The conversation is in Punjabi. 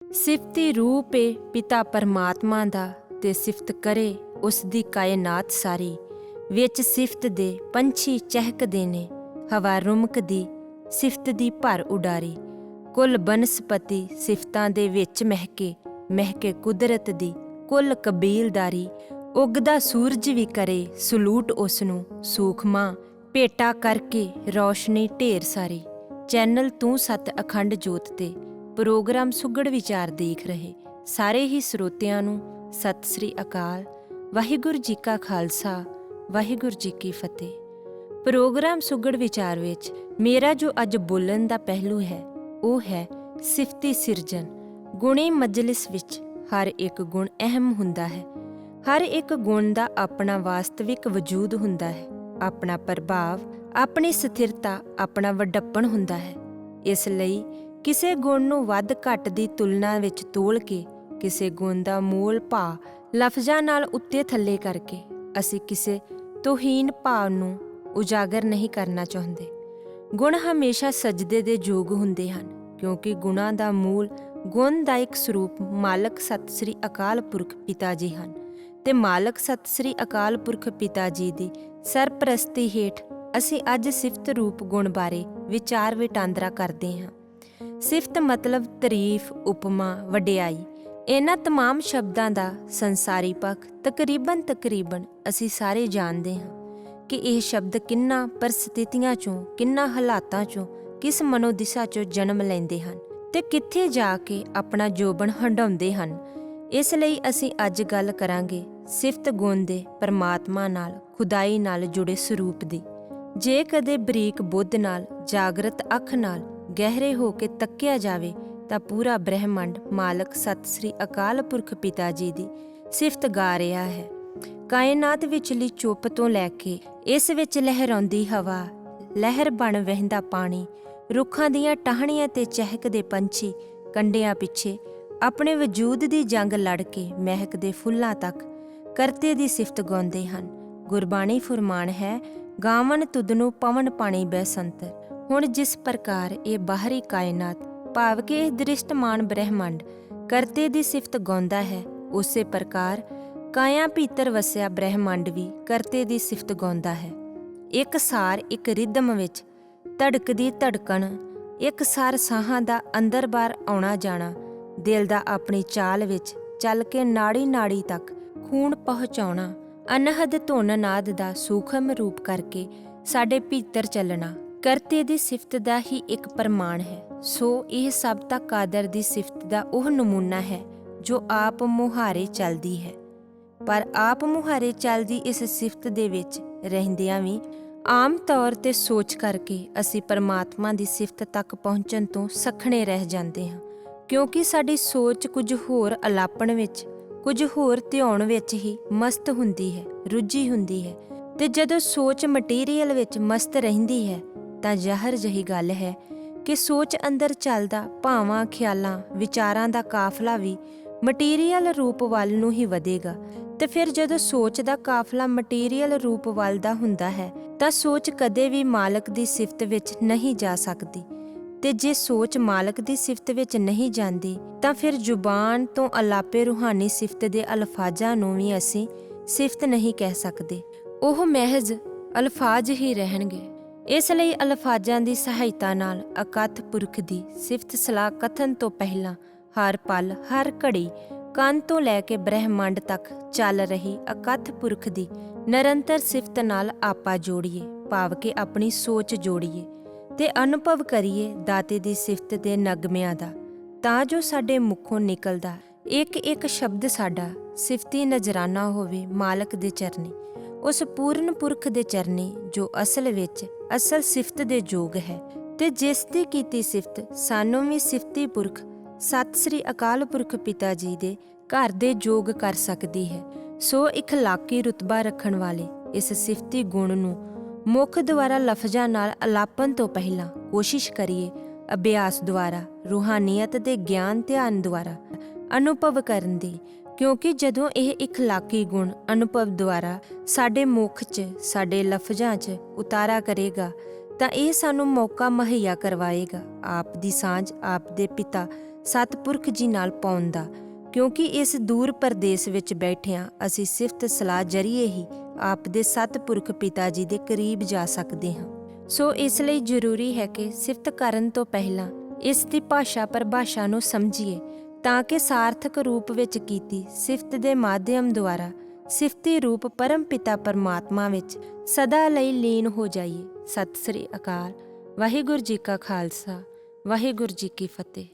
ਸਿਫਤੀ ਰੂਪ ਏ ਪਿਤਾ ਪਰਮਾਤਮਾ ਦਾ, ਤੇ ਸਿਫਤ ਕਰੇ ਉਸ ਦੀ ਕਾਇਨਾਤ ਸਾਰੀ। ਵਿੱਚ ਸਿਫਤ ਦੇ ਪੰਛੀ ਚਹਿਕਦੇ ਨੇ, ਹਵਾ ਰੁਮਕਦੀ ਸਿਫਤ ਦੀ ਭਰ ਉਡਾਰੀ। ਕੁੱਲ ਬਨਸਪਤੀ ਸਿਫਤਾਂ ਦੇ ਵਿੱਚ ਮਹਿਕੇ, ਮਹਿਕੇ ਕੁਦਰਤ ਦੀ ਕੁੱਲ ਕਬੀਲਦਾਰੀ। ਉੱਗਦਾ ਸੂਰਜ ਵੀ ਕਰੇ ਸਲੂਟ ਉਸ ਨੂੰ, ਸੂਖਮਾ ਭੇਟਾ ਕਰਕੇ ਰੌਸ਼ਨੀ ਢੇਰ ਸਾਰੀ। ਚੈਨਲ ਤੂੰ ਸੱਤ ਅਖੰਡ ਜੋਤ ਤੇ ਪ੍ਰੋਗਰਾਮ ਸੁਗੜ ਵਿਚਾਰ ਦੇਖ ਰਹੇ ਸਾਰੇ ਹੀ ਸਰੋਤਿਆਂ ਨੂੰ ਸਤਿ ਸ੍ਰੀ ਅਕਾਲ। ਵਾਹਿਗੁਰੂ ਜੀ ਕਾ ਖਾਲਸਾ, ਵਾਹਿਗੁਰੂ ਜੀ ਕੀ ਫਤਿਹ। ਪ੍ਰੋਗਰਾਮ ਸੁਗੜ ਵਿਚਾਰ ਵਿੱਚ ਮੇਰਾ ਜੋ ਅੱਜ ਬੋਲਣ ਦਾ ਪਹਿਲੂ ਹੈ ਉਹ ਹੈ ਸਿਫਤੀ ਸਿਰਜਣ। ਗੁਣੀ ਮਜਲਿਸ ਵਿੱਚ ਹਰ ਇੱਕ ਗੁਣ ਅਹਿਮ ਹੁੰਦਾ ਹੈ। ਹਰ ਇੱਕ ਗੁਣ ਦਾ ਆਪਣਾ ਵਾਸਤਵਿਕ ਵਜੂਦ ਹੁੰਦਾ ਹੈ, ਆਪਣਾ ਪ੍ਰਭਾਵ, ਆਪਣੀ ਸਥਿਰਤਾ, ਆਪਣਾ ਵੱਡਪਣ ਹੁੰਦਾ ਹੈ। ਇਸ ਲਈ ਕਿਸੇ ਗੁਣ ਨੂੰ ਵੱਧ ਘੱਟ ਦੀ ਤੁਲਨਾ ਵਿੱਚ ਤੋਲ ਕੇ, ਕਿਸੇ ਗੁਣ ਦਾ ਮੋਲ ਭਾਅ ਲਫ਼ਜ਼ਾਂ ਨਾਲ ਉੱਤੇ ਥੱਲੇ ਕਰਕੇ ਅਸੀਂ ਕਿਸੇ ਤੋਹੀਨ ਭਾਵ ਨੂੰ ਉਜਾਗਰ ਨਹੀਂ ਕਰਨਾ ਚਾਹੁੰਦੇ। ਗੁਣ ਹਮੇਸ਼ਾ ਸਜਦੇ ਦੇ ਯੋਗ ਹੁੰਦੇ ਹਨ, ਕਿਉਂਕਿ ਗੁਣਾਂ ਦਾ ਮੂਲ ਗੁਣਦਾਇਕ ਸਰੂਪ ਮਾਲਕ ਸਤਿ ਸ੍ਰੀ ਅਕਾਲ ਪੁਰਖ ਪਿਤਾ ਜੀ ਹਨ, ਤੇ ਮਾਲਕ ਸਤਿ ਸ੍ਰੀ ਅਕਾਲ ਪੁਰਖ ਪਿਤਾ ਜੀ ਦੀ ਸਰਪ੍ਰਸਤੀ ਹੇਠ ਅਸੀਂ ਅੱਜ ਸਿਫਤ ਰੂਪ ਗੁਣ ਬਾਰੇ ਵਿਚਾਰ ਵਟਾਂਦਰਾ ਕਰਦੇ ਹਾਂ। ਸਿਫਤ ਮਤਲਬ ਤਾਰੀਫ, ਉਪਮਾ, ਵਡਿਆਈ। ਇਹਨਾਂ ਤਮਾਮ ਸ਼ਬਦਾਂ ਦਾ ਸੰਸਾਰੀ ਪੱਖ ਤਕਰੀਬਨ ਅਸੀਂ ਸਾਰੇ ਜਾਣਦੇ ਹਾਂ ਕਿ ਇਹ ਸ਼ਬਦ ਕਿੰਨਾ ਪਰਿਸਥਿਤੀਆਂ ਚੋਂ, ਕਿੰਨਾ ਹਾਲਾਤਾਂ ਚੋਂ, ਕਿਸ ਮਨੋਦਿਸ਼ਾ ਚੋਂ ਜਨਮ ਲੈਂਦੇ ਹਨ ਤੇ ਕਿੱਥੇ ਜਾ ਕੇ ਆਪਣਾ ਜੋਬਨ ਹੰਢਾਉਂਦੇ ਹਨ। ਇਸ ਲਈ ਅਸੀਂ ਅੱਜ ਗੱਲ ਕਰਾਂਗੇ ਸਿਫਤ ਗੁਣ ਦੇ ਪਰਮਾਤਮਾ ਨਾਲ, ਖੁਦਾਈ ਨਾਲ ਜੁੜੇ ਸਰੂਪ ਦੀ। ਜੇ ਕਦੇ ਬਰੀਕ ਬੁੱਧ ਨਾਲ, ਜਾਗਰਤ ਅੱਖ ਨਾਲ ਗਹਿਰੇ ਹੋ ਕੇ ਤੱਕਿਆ ਜਾਵੇ ਤਾਂ ਪੂਰਾ ਬ੍ਰਹਿਮੰਡ ਮਾਲਕ ਸਤਿ ਸ੍ਰੀ ਅਕਾਲ ਪੁਰਖ ਪਿਤਾ ਜੀ ਦੀ ਸਿਫਤ ਗਾ ਰਿਹਾ ਹੈ। ਕਾਇਨਾਤ ਵਿਚਲੀ ਚੁੱਪ ਤੋਂ ਲੈ ਕੇ ਇਸ ਵਿੱਚ ਲਹਿਰਾਉਂਦੀ ਹਵਾ, ਲਹਿਰ ਬਣ ਵਹਿੰਦਾ ਪਾਣੀ, ਰੁੱਖਾਂ ਦੀਆਂ ਟਾਹਣੀਆਂ ਤੇ ਚਹਿਕਦੇ ਪੰਛੀ, ਕੰਡਿਆਂ ਪਿੱਛੇ ਆਪਣੇ ਵਜੂਦ ਦੀ ਜੰਗ ਲੜ ਕੇ ਮਹਿਕਦੇ ਫੁੱਲਾਂ ਤੱਕ ਕਰਤੇ ਦੀ ਸਿਫਤ ਗਾਉਂਦੇ ਹਨ। ਗੁਰਬਾਣੀ ਫੁਰਮਾਨ ਹੈ, ਗਾਵਨ ਤੁਧਨੂੰ ਪਵਨ ਪਾਣੀ ਬੈਸੰਤਰ। ਹੁਣ ਜਿਸ ਪ੍ਰਕਾਰ ਇਹ ਬਾਹਰੀ ਕਾਇਨਾਤ ਭਾਵ ਕਿ ਇਹ ਦ੍ਰਿਸ਼ਟਮਾਨ ਬ੍ਰਹਿਮੰਡ ਕਰਤੇ ਦੀ ਸਿਫਤ ਗਾਉਂਦਾ ਹੈ, ਉਸੇ ਪ੍ਰਕਾਰ ਕਾਇਆ ਭੀਤਰ ਵਸਿਆ ਬ੍ਰਹਿਮੰਡ ਵੀ ਕਰਤੇ ਦੀ ਸਿਫਤ ਗਾਉਂਦਾ ਹੈ। ਇੱਕ ਸਾਰ, ਇੱਕ ਰਿਦਮ ਵਿੱਚ ਧੜਕਦੀ ਧੜਕਣ, ਇੱਕ ਸਾਰ ਸਾਹਾਂ ਦਾ ਅੰਦਰ ਬਾਹਰ ਆਉਣਾ ਜਾਣਾ, ਦਿਲ ਦਾ ਆਪਣੀ ਚਾਲ ਵਿੱਚ ਚੱਲ ਕੇ ਨਾੜੀ ਨਾੜੀ ਤੱਕ ਖੂਨ ਪਹੁੰਚਾਉਣਾ, ਅਨਹਦ ਧੁਨ ਨਾਦ ਦਾ ਸੂਖਮ ਰੂਪ ਕਰਕੇ ਸਾਡੇ ਭੀਤਰ ਚੱਲਣਾ ਕਰਤੇ ਦੀ ਸਿਫਤ ਦਾ ਹੀ ਇੱਕ ਪ੍ਰਮਾਣ ਹੈ। ਸੋ ਇਹ ਸਭ ਤਾਂ ਕਾਦਰ ਦੀ ਸਿਫਤ ਦਾ ਉਹ ਨਮੂਨਾ ਹੈ ਜੋ ਆਪ ਮੁਹਾਰੇ ਚੱਲਦੀ ਹੈ। ਪਰ ਆਪ ਮੁਹਾਰੇ ਚੱਲਦੀ ਇਸ ਸਿਫਤ ਦੇ ਵਿੱਚ ਰਹਿੰਦਿਆਂ ਵੀ ਆਮ ਤੌਰ ਤੇ ਸੋਚ ਕਰਕੇ ਅਸੀਂ ਪਰਮਾਤਮਾ ਦੀ ਸਿਫਤ ਤੱਕ ਪਹੁੰਚਣ ਤੋਂ ਸੱਖਣੇ ਰਹਿ ਜਾਂਦੇ ਹਾਂ, ਕਿਉਂਕਿ ਸਾਡੀ ਸੋਚ ਕੁਝ ਹੋਰ ਅਲਾਪਣ ਵਿੱਚ, ਕੁਝ ਹੋਰ ਧਿਆਉਣ ਵਿੱਚ ਹੀ ਮਸਤ ਹੁੰਦੀ ਹੈ, ਰੁੱਝੀ ਹੁੰਦੀ ਹੈ। ਤੇ ਜਦੋਂ ਸੋਚ ਮਟੀਰੀਅਲ ਵਿੱਚ ਮਸਤ ਰਹਿੰਦੀ ਹੈ ਤਾਂ ਜ਼ਾਹਰ ਜਿਹੀ ਗੱਲ ਹੈ ਕਿ ਸੋਚ ਅੰਦਰ ਚੱਲਦਾ ਭਾਵਾਂ, ਖਿਆਲਾਂ, ਵਿਚਾਰਾਂ ਦਾ ਕਾਫਲਾ ਵੀ ਮਟੀਰੀਅਲ ਰੂਪ ਵੱਲ ਨੂੰ ਹੀ ਵਧੇਗਾ। ਤੇ ਫਿਰ ਜਦੋਂ ਸੋਚ ਦਾ ਕਾਫਲਾ ਮਟੀਰੀਅਲ ਰੂਪ ਵੱਲ ਦਾ ਹੁੰਦਾ ਹੈ ਤਾਂ ਸੋਚ ਕਦੇ ਵੀ ਮਾਲਕ ਦੀ ਸਿਫਤ ਵਿੱਚ ਨਹੀਂ ਜਾ ਸਕਦੀ। ਤੇ ਜੇ ਸੋਚ ਮਾਲਕ ਦੀ ਸਿਫਤ ਵਿੱਚ ਨਹੀਂ ਜਾਂਦੀ ਤਾਂ ਫਿਰ ਜ਼ੁਬਾਨ ਤੋਂ ਅਲਾਪੇ ਰੂਹਾਨੀ ਸਿਫਤ ਦੇ ਅਲਫਾਜ਼ਾਂ ਨੂੰ ਵੀ ਅਸੀਂ ਸਿਫਤ ਨਹੀਂ ਕਹਿ ਸਕਦੇ, ਉਹ ਮਹਿਜ਼ ਅਲਫਾਜ਼ ਹੀ ਰਹਿਣਗੇ। ਇਸ ਲਈ ਅਲਫਾਜ਼ਾਂ ਦੀ ਸਹਾਇਤਾ ਨਾਲ ਅਕਥ ਪੁਰਖ ਦੀ ਸਿਫਤ ਸਲਾਹ ਕਥਨ ਤੋਂ ਪਹਿਲਾਂ ਹਰ ਪਲ, ਹਰ ਘੜੀ, ਕੰਨ ਤੋਂ ਲੈ ਕੇ ਬ੍ਰਹਿਮੰਡ ਤੱਕ ਚੱਲ ਰਹੀ ਅਕਥ ਪੁਰਖ ਦੀ ਨਿਰੰਤਰ ਸਿਫਤ ਨਾਲ ਆਪਾ ਜੋੜੀਏ, ਭਾਵ ਕਿ ਆਪਣੀ ਸੋਚ ਜੋੜੀਏ ਤੇ ਅਨੁਭਵ ਕਰੀਏ ਦਾਤੇ ਦੀ ਸਿਫਤ ਦੇ ਨਗਮਿਆਂ ਦਾ, ਤਾਂ ਜੋ ਸਾਡੇ ਮੁੱਖੋਂ ਨਿਕਲਦਾ ਇੱਕ ਇੱਕ ਸ਼ਬਦ ਸਾਡਾ ਸਿਫਤੀ ਨਜ਼ਰਾਨਾ ਹੋਵੇ ਮਾਲਕ ਦੇ ਚਰਨੀ, ਉਸ ਪੂਰਨ ਪੁਰਖ ਦੇ ਚਰਨੀ ਜੋ ਅਸਲ ਵਿੱਚ ਅਸਲ ਸਿਫਤ ਦੇ ਯੋਗ ਹੈ ਤੇ ਜਿਸ ਦੀ ਕੀਤੀ ਸਿਫਤ ਸਾਨੂੰ ਵੀ ਸਿਫਤੀ ਪੁਰਖ ਸਤਿ ਸ੍ਰੀ ਅਕਾਲ ਪੁਰਖ ਪਿਤਾ ਜੀ ਦੇ ਘਰ ਦੇ ਯੋਗ ਕਰ ਸਕਦੀ ਹੈ। ਸੋ ਇਖਲਾਕੀ ਰੁਤਬਾ ਰੱਖਣ ਵਾਲੇ ਇਸ ਸਿਫਤੀ ਗੁਣ ਨੂੰ ਮੁੱਖ ਦੁਆਰਾ ਲਫ਼ਜ਼ਾਂ ਨਾਲ ਅਲਾਪਨ ਤੋਂ ਪਹਿਲਾਂ ਕੋਸ਼ਿਸ਼ ਕਰੀਏ ਅਭਿਆਸ ਦੁਆਰਾ, ਰੂਹਾਨੀਅਤ ਦੇ ਗਿਆਨ ਧਿਆਨ ਦੁਆਰਾ ਅਨੁਭਵ ਕਰਨ ਦੀ, ਕਿਉਂਕਿ ਜਦੋਂ ਇਹ ਇਖਲਾਕੀ ਗੁਣ ਅਨੁਭਵ ਦੁਆਰਾ ਸਾਡੇ ਮੁੱਖ 'ਚ, ਸਾਡੇ ਲਫ਼ਜ਼ਾਂ 'ਚ ਉਤਾਰਾ ਕਰੇਗਾ ਤਾਂ ਇਹ ਸਾਨੂੰ ਮੌਕਾ ਮੁਹੱਈਆ ਕਰਵਾਏਗਾ ਆਪ ਦੀ ਸਾਂਝ, ਆਪ ਦੇ ਪਿਤਾ ਸਤਿਪੁਰਖ ਜੀ ਨਾਲ ਪਾਉਣ ਦਾ, ਕਿਉਂਕਿ ਇਸ ਦੂਰ ਪਰਦੇਸ ਵਿੱਚ ਬੈਠਿਆਂ ਅਸੀਂ ਸਿਫਤ ਸਲਾਹ ਜਰੀਏ ਹੀ ਆਪ ਦੇ ਸਤਿਪੁਰਖ ਪਿਤਾ ਜੀ ਦੇ ਕਰੀਬ ਜਾ ਸਕਦੇ ਹਾਂ। ਸੋ ਇਸ ਲਈ ਜ਼ਰੂਰੀ ਹੈ ਕਿ ਸਿਫਤ ਕਰਨ ਤੋਂ ਪਹਿਲਾਂ ਇਸ ਦੀ ਭਾਸ਼ਾ ਪਰਿਭਾਸ਼ਾ ਨੂੰ ਸਮਝੀਏ, ਤਾਂ ਕਿ ਸਾਰਥਕ ਰੂਪ ਵਿੱਚ ਕੀਤੀ ਸਿਫਤ ਦੇ ਮਾਧਿਅਮ ਦੁਆਰਾ ਸਿਫਤੀ ਰੂਪ ਪਰਮ ਪਿਤਾ ਪਰਮਾਤਮਾ ਵਿੱਚ ਸਦਾ ਲਈ ਲੀਨ ਹੋ ਜਾਈਏ। ਸਤਿ ਸ੍ਰੀ ਅਕਾਲ। ਵਾਹਿਗੁਰੂ ਜੀ ਕਾ ਖਾਲਸਾ, ਵਾਹਿਗੁਰੂ ਜੀ ਕੀ ਫਤਿਹ।